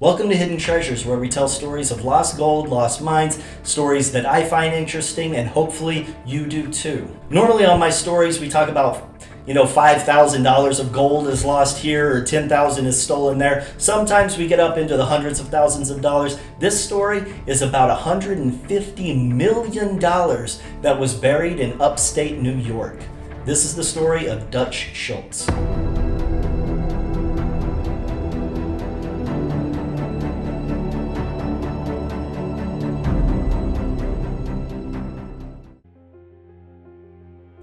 Welcome to Hidden Treasures, where we tell stories of lost gold, lost mines, stories that I find interesting, and hopefully you do too. Normally on my stories we talk about, $5,000 of gold is lost here or 10,000 is stolen there. Sometimes we get up into the hundreds of thousands of dollars. This story is about $150 million that was buried in upstate New York. This is the story of Dutch Schultz.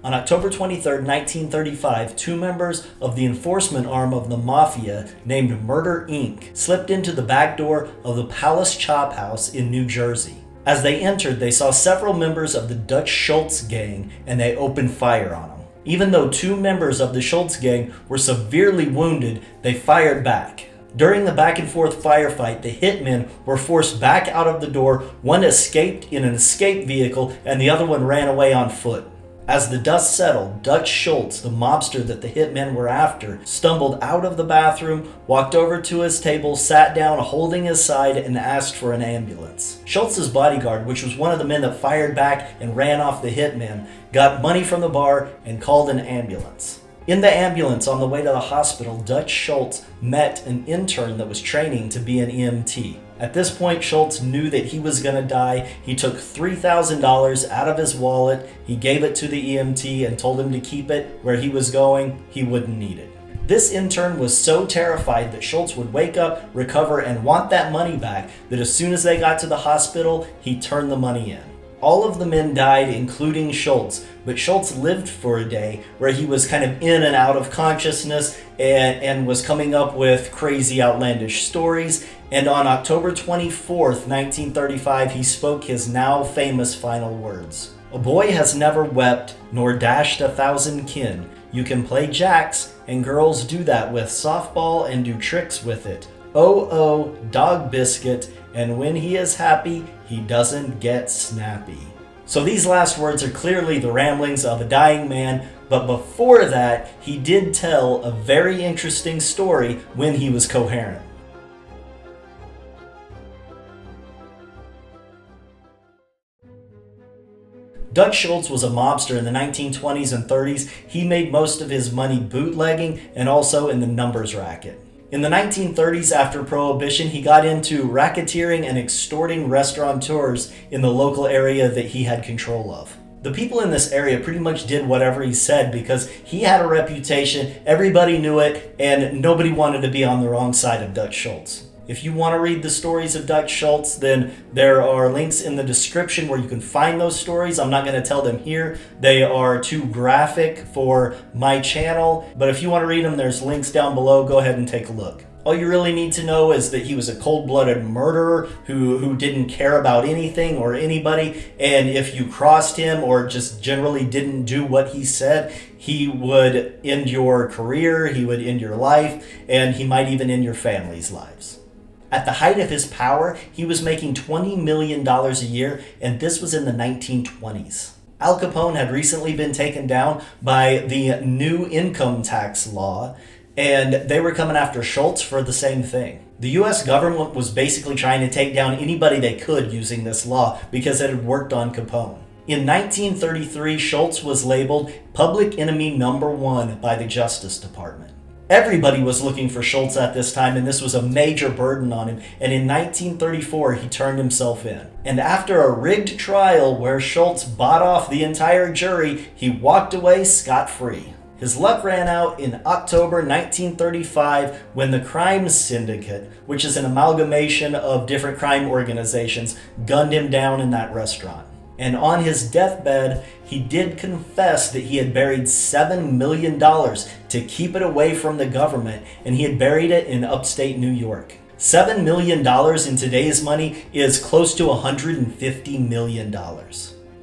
On October 23, 1935, two members of the enforcement arm of the Mafia named Murder Inc. slipped into the back door of the Palace Chop House in New Jersey. As they entered, they saw several members of the Dutch Schultz gang and they opened fire on them. Even though two members of the Schultz gang were severely wounded, they fired back. During the back and forth firefight, the hitmen were forced back out of the door. One escaped in an escape vehicle and the other one ran away on foot. As the dust settled, Dutch Schultz, the mobster that the hitmen were after, stumbled out of the bathroom, walked over to his table, sat down holding his side, and asked for an ambulance. Schultz's bodyguard, which was one of the men that fired back and ran off the hitmen, got money from the bar and called an ambulance. In the ambulance on the way to the hospital, Dutch Schultz met an intern that was training to be an EMT. At this point, Schultz knew that he was going to die. He took $3,000 out of his wallet, he gave it to the EMT and told him to keep it where he was going. He wouldn't need it. This intern was so terrified that Schultz would wake up, recover, and want that money back that as soon as they got to the hospital, he turned the money in. All of the men died, including Schultz, but Schultz lived for a day where he was kind of in and out of consciousness and was coming up with crazy, outlandish stories. And on October 24th, 1935, he spoke his now famous final words. "A boy has never wept, nor dashed 1,000 kin. You can play jacks, and girls do that with softball and do tricks with it. Oh, dog biscuit, and when he is happy, he doesn't get snappy." So these last words are clearly the ramblings of a dying man, but before that, he did tell a very interesting story when he was coherent. Dutch Schultz was a mobster in the 1920s and 30s. He made most of his money bootlegging and also in the numbers racket. In the 1930s, after Prohibition, he got into racketeering and extorting restaurateurs in the local area that he had control of. The people in this area pretty much did whatever he said because he had a reputation, everybody knew it, and nobody wanted to be on the wrong side of Dutch Schultz. If you want to read the stories of Dutch Schultz, then there are links in the description where you can find those stories. I'm not going to tell them here. They are too graphic for my channel, but if you want to read them, there's links down below. Go ahead and take a look. All you really need to know is that he was a cold-blooded murderer who didn't care about anything or anybody, and if you crossed him or just generally didn't do what he said, he would end your career, he would end your life, and he might even end your family's lives. At the height of his power, he was making $20 million a year, and this was in the 1920s. Al Capone had recently been taken down by the new income tax law, and they were coming after Schultz for the same thing. The US government was basically trying to take down anybody they could using this law because it had worked on Capone. In 1933, Schultz was labeled public enemy number 1 by the Justice Department. Everybody was looking for Schultz at this time, and this was a major burden on him, and in 1934 he turned himself in. And after a rigged trial where Schultz bought off the entire jury, he walked away scot-free. His luck ran out in October 1935 when the Crime Syndicate, which is an amalgamation of different crime organizations, gunned him down in that restaurant. And on his deathbed, he did confess that he had buried $7 million to keep it away from the government, and he had buried it in upstate New York. $7 million in today's money is close to $150 million.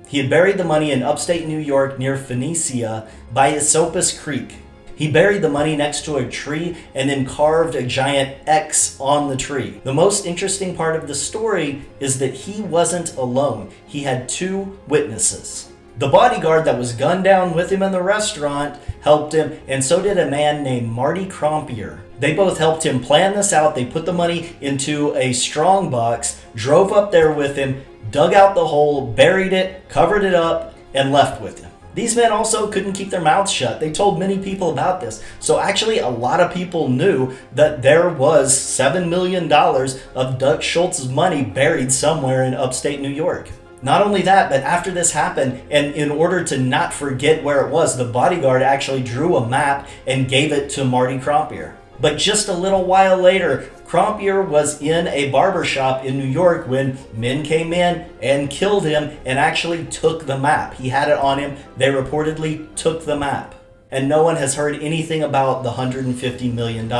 He had buried the money in upstate New York near Phoenicia by Esopus Creek. He buried the money next to a tree and then carved a giant X on the tree. The most interesting part of the story is that he wasn't alone. He had two witnesses. The bodyguard that was gunned down with him in the restaurant helped him, and so did a man named Marty Crompier. They both helped him plan this out. They put the money into a strong box, drove up there with him, dug out the hole, buried it, covered it up, and left with him. These men also couldn't keep their mouths shut. They told many people about this. So actually a lot of people knew that there was $7 million of Dutch Schultz's money buried somewhere in upstate New York. Not only that, but after this happened, and in order to not forget where it was, the bodyguard actually drew a map and gave it to Marty Krompier. But just a little while later, Krompier was in a barber shop in New York when men came in and killed him and actually took the map. He had it on him. They reportedly took the map. And no one has heard anything about the $150 million.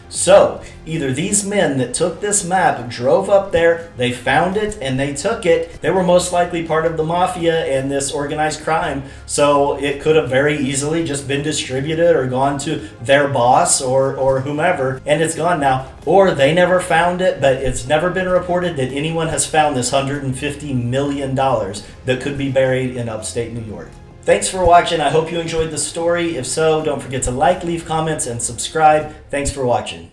So, either these men that took this map drove up there, they found it, and they took it. They were most likely part of the Mafia and this organized crime, so it could have very easily just been distributed or gone to their boss or whomever, and it's gone now. Or they never found it, but it's never been reported that anyone has found this $150 million that could be buried in upstate New York. Thanks for watching. I hope you enjoyed the story. If so, don't forget to like, leave comments, and subscribe. Thanks for watching.